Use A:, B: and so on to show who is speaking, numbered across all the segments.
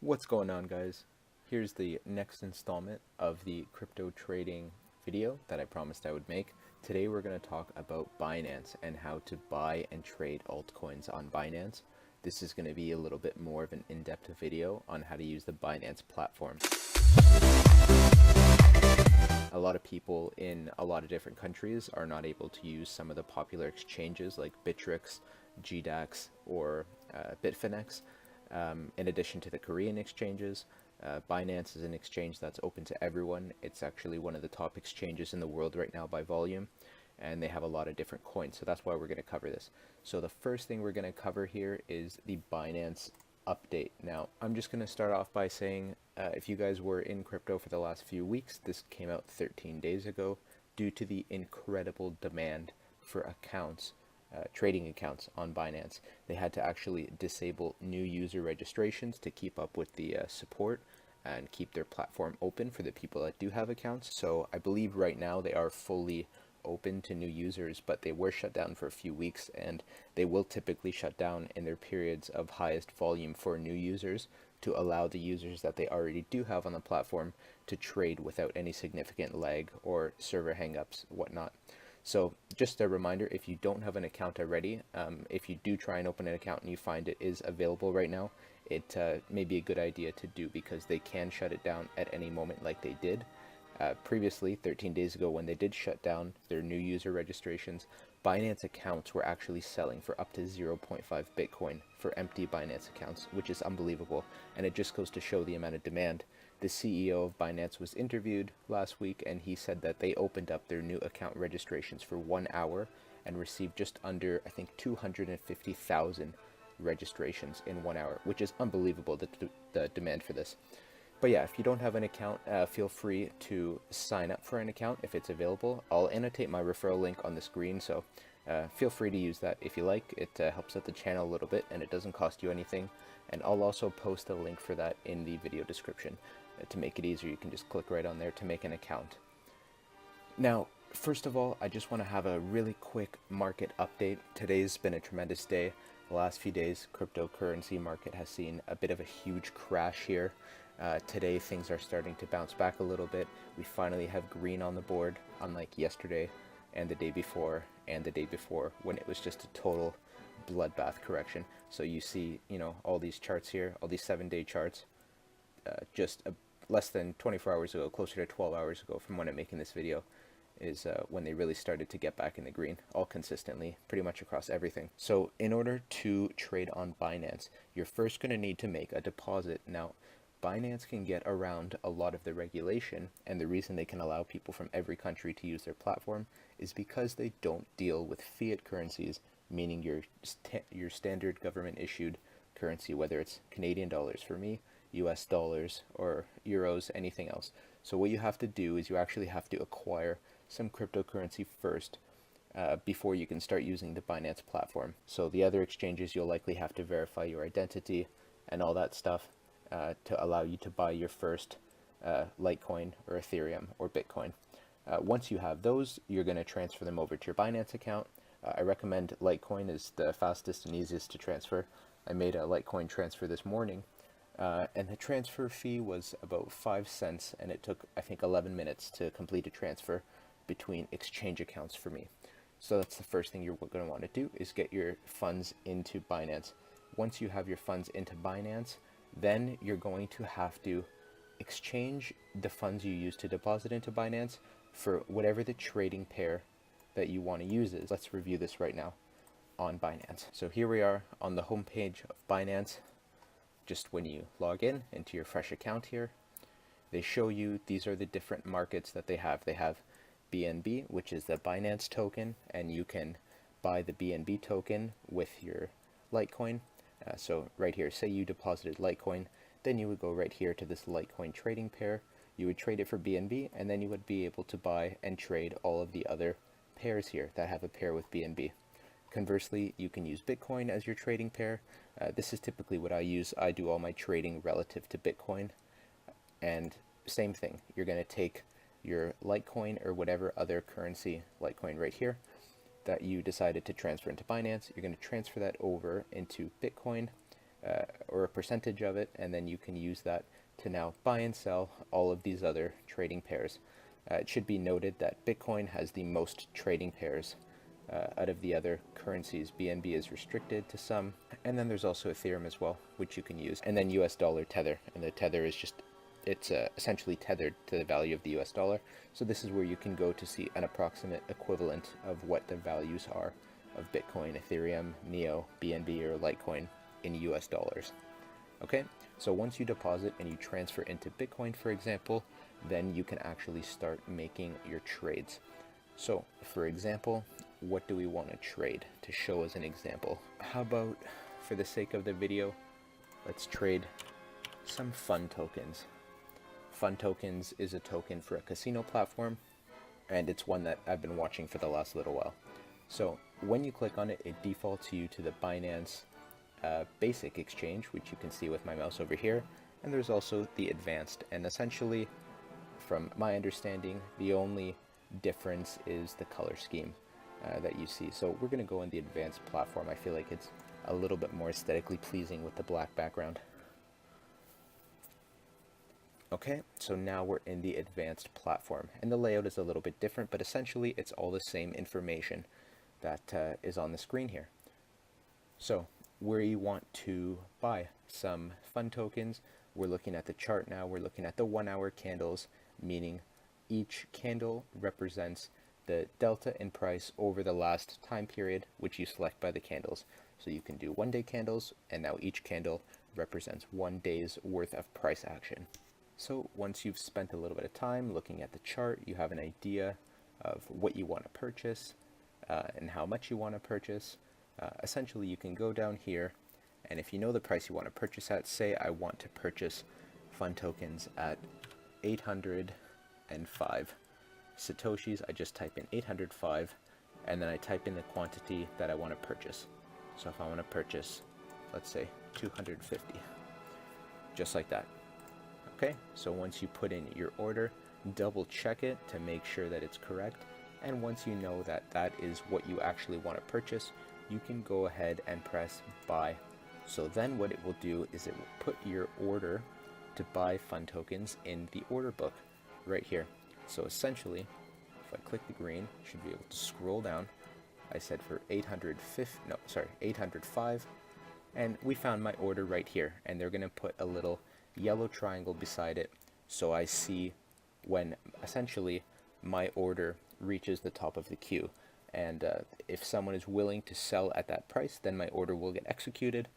A: What's going on, guys? Here's the next installment of the crypto trading video that I promised I would make. Today we're going to talk about Binance and how to buy and trade altcoins on Binance. This is going to be a little bit more of an in-depth video on how to use the Binance platform. A lot of people in a lot of different countries are not able to use some of the popular exchanges like Bittrex, GDAX, or Bitfinex. In addition to the Korean exchanges, Binance is an exchange that's open to everyone. It's actually one of the top exchanges in the world right now by volume, and they have a lot of different coins, so that's why we're going to cover this. So the first thing we're going to cover here is the Binance update. Now, I'm just going to start off by saying if you guys were in crypto for the last few weeks, this came out 13 days ago due to the incredible demand for accounts, trading accounts on Binance. They had to actually disable new user registrations to keep up with the support and keep their platform open for the people that do have accounts. So I believe right now they are fully open to new users, but they were shut down for a few weeks, and they will typically shut down in their periods of highest volume for new users to allow the users that they already do have on the platform to trade without any significant lag or server hangups, whatnot. So just a reminder, if you don't have an account already, if you do try and open an account and you find it is available right now, it may be a good idea to do, because they can shut it down at any moment like they did. Previously, 13 days ago, when they did shut down their new user registrations, Binance accounts were actually selling for up to 0.5 Bitcoin for empty Binance accounts, which is unbelievable, and it just goes to show the amount of demand. The CEO of Binance was interviewed last week, and he said that they opened up their new account registrations for 1 hour and received just under, I think, 250,000 registrations in 1 hour, which is unbelievable, the demand for this. But yeah, if you don't have an account, feel free to sign up for an account if it's available. I'll annotate my referral link on the screen, so feel free to use that if you like. It helps out the channel a little bit, and it doesn't cost you anything. And I'll also post a link for that in the video description. To make it easier, you can just click right on there to make an account. Now, first of all, I just want to have a really quick market update. Today's been a tremendous day. The last few days, cryptocurrency market has seen a bit of a huge crash here. Today, things are starting to bounce back a little bit. We finally have green on the board, unlike yesterday and the day before when it was just a total bloodbath correction. So you see, all these charts here, all these 7-day charts, just less than 24 hours ago, closer to 12 hours ago from when I'm making this video, is when they really started to get back in the green, all consistently, pretty much across everything. So in order to trade on Binance, you're first going to need to make a deposit. Now, Binance can get around a lot of the regulation, and the reason they can allow people from every country to use their platform is because they don't deal with fiat currencies, meaning your standard government issued currency, whether it's Canadian dollars for me, US dollars, or euros, anything else. So what you have to do is you actually have to acquire some cryptocurrency first before you can start using the Binance platform. So the other exchanges, you'll likely have to verify your identity and all that stuff to allow you to buy your first Litecoin or Ethereum or Bitcoin. Once you have those, you're going to transfer them over to your Binance account. I recommend Litecoin is the fastest and easiest to transfer. I made a Litecoin transfer this morning, and the transfer fee was about 5 cents, and it took, I think, 11 minutes to complete a transfer between exchange accounts for me. So that's the first thing you're going to want to do, is get your funds into Binance. Once you have your funds into Binance, then you're going to have to exchange the funds you use to deposit into Binance for whatever the trading pair that you want to use is. Let's review this right now on Binance. So here we are on the homepage of Binance. Just when you log in into your fresh account here, they show you these are the different markets that they have. They have BNB, which is the Binance token, and you can buy the BNB token with your Litecoin. So right here, say you deposited Litecoin, then you would go right here to this Litecoin trading pair. You would trade it for BNB, and then you would be able to buy and trade all of the other pairs here that have a pair with BNB. Conversely, you can use Bitcoin as your trading pair. This is typically what I use. I do all my trading relative to Bitcoin. And same thing, you're going to take your Litecoin or whatever other currency, Litecoin right here, that you decided to transfer into Binance. You're going to transfer that over into Bitcoin, or a percentage of it, and then you can use that to now buy and sell all of these other trading pairs. It should be noted that Bitcoin has the most trading pairs out of the other currencies. BNB is restricted to some, and then there's also Ethereum as well, which you can use, and then US dollar tether, and the tether is just, it's essentially tethered to the value of the US dollar. So this is where you can go to see an approximate equivalent of what the values are of Bitcoin, Ethereum, Neo, BNB, or Litecoin in US dollars. Okay, so once you deposit and you transfer into Bitcoin, for example, then you can actually start making your trades. So, for example, what do we want to trade to show as an example? How about, for the sake of the video, let's trade some fun tokens. Fun tokens is a token for a casino platform, and it's one that I've been watching for the last little while. So when you click on it, it defaults you to the Binance basic exchange, which you can see with my mouse over here, and there's also the advanced, and essentially, from my understanding, the only difference is the color scheme that you see. So we're going to go in the advanced platform. I feel like it's a little bit more aesthetically pleasing with the black background. Okay, so now we're in the advanced platform, and the layout is a little bit different, but essentially it's all the same information that is on the screen here. So where you want to buy some fun tokens, we're looking at the chart now. We're looking at the 1 hour candles, meaning each candle represents the delta in price over the last time period, which you select by the candles. So you can do 1 day candles, and now each candle represents 1 day's worth of price action. So once you've spent a little bit of time looking at the chart, you have an idea of what you want to purchase and how much you want to purchase. Essentially, you can go down here, and if you know the price you want to purchase at, say I want to purchase fun tokens at 805 Satoshis, I just type in 805, and then I type in the quantity that I want to purchase. So if I want to purchase, let's say 250, just like that. Okay, so once you put in your order, double check it to make sure that it's correct, and once you know that that is what you actually want to purchase, you can go ahead and press buy. So then what it will do is it will put your order to buy fun tokens in the order book right here. So essentially, if I click the green, you should be able to scroll down. I said for 805, and we found my order right here, and they're going to put a little yellow triangle beside it, so I see when essentially my order reaches the top of the queue, and if someone is willing to sell at that price, then my order will get executed,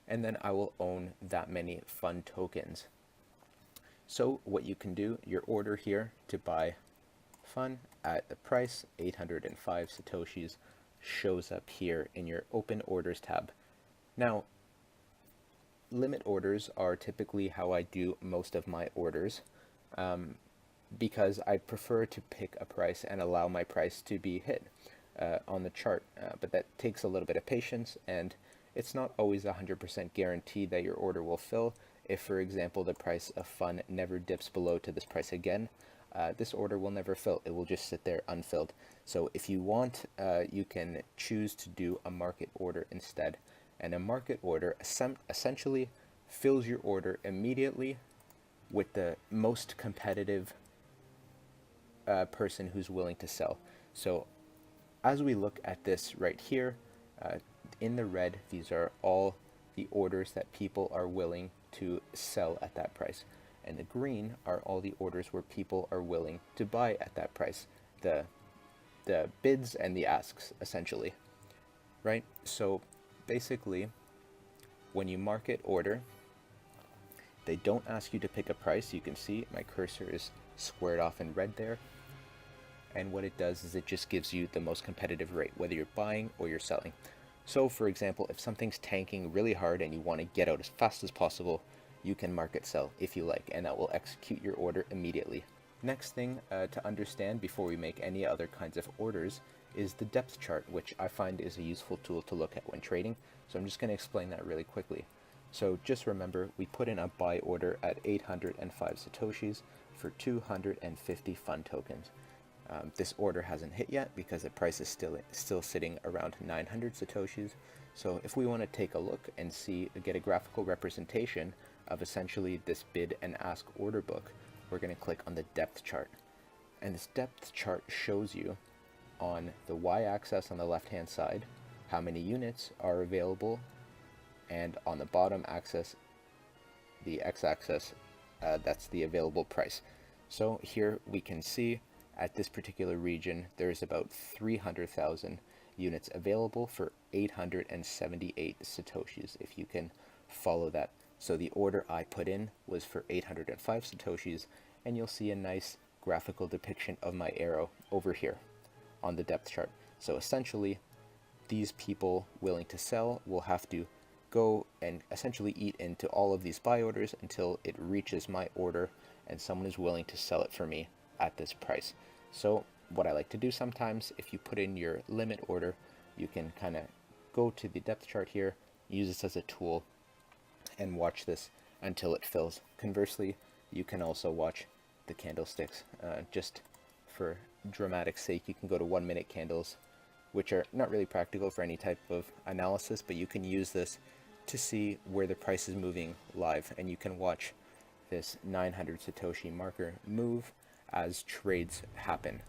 A: and then I will own that many fun tokens. So what you can do, your order here to buy fun at the price 805 Satoshis shows up here in your open orders tab. Now, limit orders are typically how I do most of my orders, because I prefer to pick a price and allow my price to be hit on the chart, but that takes a little bit of patience, and it's not always 100% guaranteed that your order will fill. If, for example, the price of fun never dips below to this price again, this order will never fill. It will just sit there unfilled. So if you want, you can choose to do a market order instead. And a market order essentially fills your order immediately with the most competitive person who's willing to sell. So as we look at this right here, in the red, these are all the orders that people are willing to sell at that price. And the green are all the orders where people are willing to buy at that price. The bids and the asks, essentially, right? So basically, when you market order, they don't ask you to pick a price. You can see my cursor is squared off in red there. And what it does is it just gives you the most competitive rate, whether you're buying or you're selling. So for example, if something's tanking really hard and you want to get out as fast as possible, you can market sell if you like, and that will execute your order immediately. Next thing to understand before we make any other kinds of orders is the depth chart, which I find is a useful tool to look at when trading. So I'm just going to explain that really quickly. So just remember, we put in a buy order at 805 Satoshis for 250 fun tokens. This order hasn't hit yet because the price is still sitting around 900 Satoshis. So if we want to take a look and get a graphical representation of essentially this bid and ask order book, we're going to click on the depth chart. And this depth chart shows you on the y-axis on the left-hand side how many units are available, and on the bottom axis, the x-axis, that's the available price. So here we can see at this particular region there's about 300,000 units available for 878 satoshis, if you can follow that. So the order I put in was for 805 satoshis, and you'll see a nice graphical depiction of my arrow over here on the depth chart. So essentially, these people willing to sell will have to go and essentially eat into all of these buy orders until it reaches my order and someone is willing to sell it for me at this price. So what I like to do sometimes, if you put in your limit order, you can kind of go to the depth chart here, use this as a tool, and watch this until it fills. Conversely, you can also watch the candlesticks. Just for dramatic sake, you can go to 1 minute candles, which are not really practical for any type of analysis, but you can use this to see where the price is moving live, and you can watch this 900 Satoshi marker move as trades happen.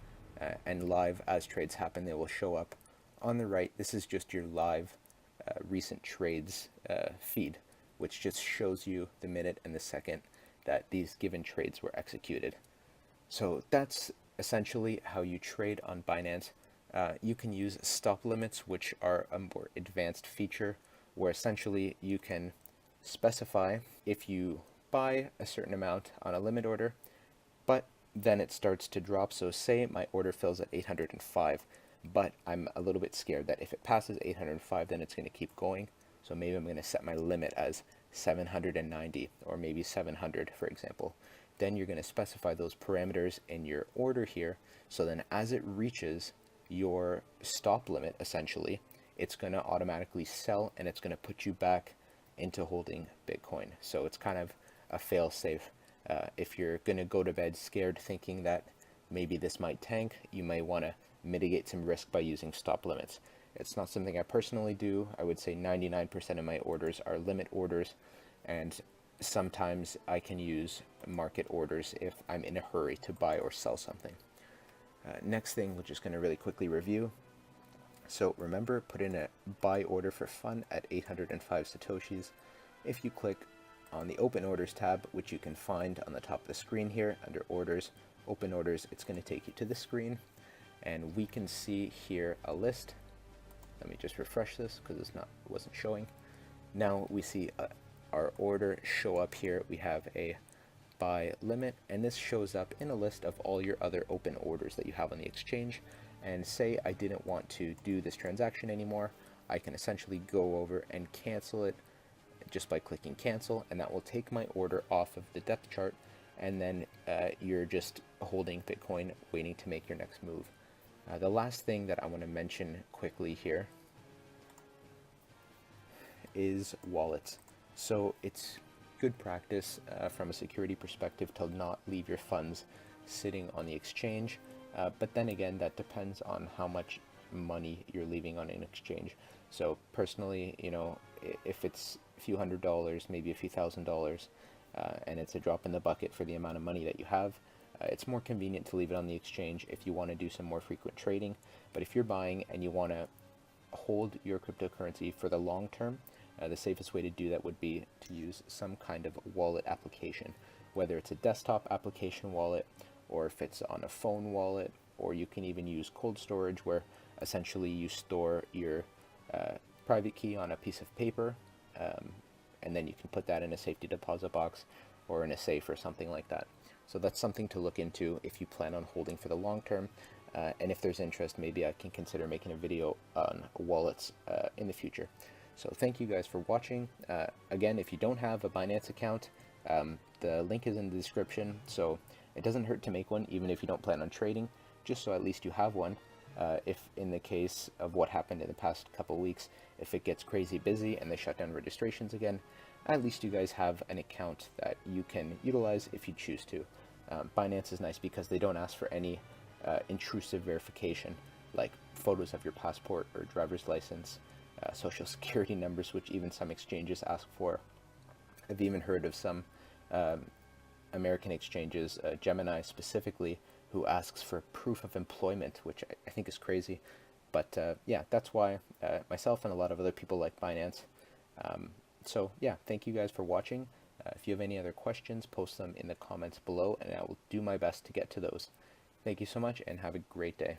A: And live as trades happen, they will show up on the right. This is just your live recent trades feed, which just shows you the minute and the second that these given trades were executed. So that's essentially how you trade on Binance. You can use stop limits, which are a more advanced feature where essentially you can specify if you buy a certain amount on a limit order, but then it starts to drop. So say my order fills at 805, but I'm a little bit scared that if it passes 805, then it's going to keep going. So maybe I'm going to set my limit as 790 or maybe 700, for example. Then you're going to specify those parameters in your order here. So then as it reaches your stop limit, essentially, it's going to automatically sell and it's going to put you back into holding Bitcoin. So it's kind of a fail safe. If you're going to go to bed scared thinking that maybe this might tank, you may want to mitigate some risk by using stop limits. It's not something I personally do. I would say 99% of my orders are limit orders, and sometimes I can use market orders if I'm in a hurry to buy or sell something. Next thing, we're just going to really quickly review. So remember, put in a buy order for fun at 805 satoshis. If you click on the open orders tab, which you can find on the top of the screen here under orders, open orders, it's going to take you to the screen, and we can see here a list. Let me just refresh this because it wasn't showing. Now we see our order show up here. We have a buy limit, and this shows up in a list of all your other open orders that you have on the exchange. And say I didn't want to do this transaction anymore, I can essentially go over and cancel it just by clicking cancel, and that will take my order off of the depth chart, and then you're just holding Bitcoin waiting to make your next move. The last thing that I want to mention quickly here is wallets. So it's good practice from a security perspective to not leave your funds sitting on the exchange. But then again, that depends on how much money you're leaving on an exchange. So personally, if it's a few $100s, maybe a few $1,000s, and it's a drop in the bucket for the amount of money that you have, it's more convenient to leave it on the exchange if you want to do some more frequent trading. But if you're buying and you want to hold your cryptocurrency for the long term, the safest way to do that would be to use some kind of wallet application, whether it's a desktop application wallet, or if it's on a phone wallet, or you can even use cold storage, where essentially you store your private key on a piece of paper, and then you can put that in a safety deposit box or in a safe or something like that. So that's something to look into if you plan on holding for the long term. And if there's interest, maybe I can consider making a video on wallets in the future. So thank you guys for watching. Again, if you don't have a Binance account, the link is in the description. So it doesn't hurt to make one, even if you don't plan on trading, just so at least you have one. If in the case of what happened in the past couple weeks, if it gets crazy busy and they shut down registrations again, at least you guys have an account that you can utilize if you choose to. Binance is nice because they don't ask for any intrusive verification, like photos of your passport or driver's license. social security numbers, which even some exchanges ask for. I've even heard of some American exchanges, Gemini specifically, who asks for proof of employment, which I think is crazy. But yeah, that's why myself and a lot of other people like Binance. So yeah, thank you guys for watching. If you have any other questions, post them in the comments below, and I will do my best to get to those. Thank you so much, and have a great day.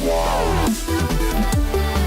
A: Wow.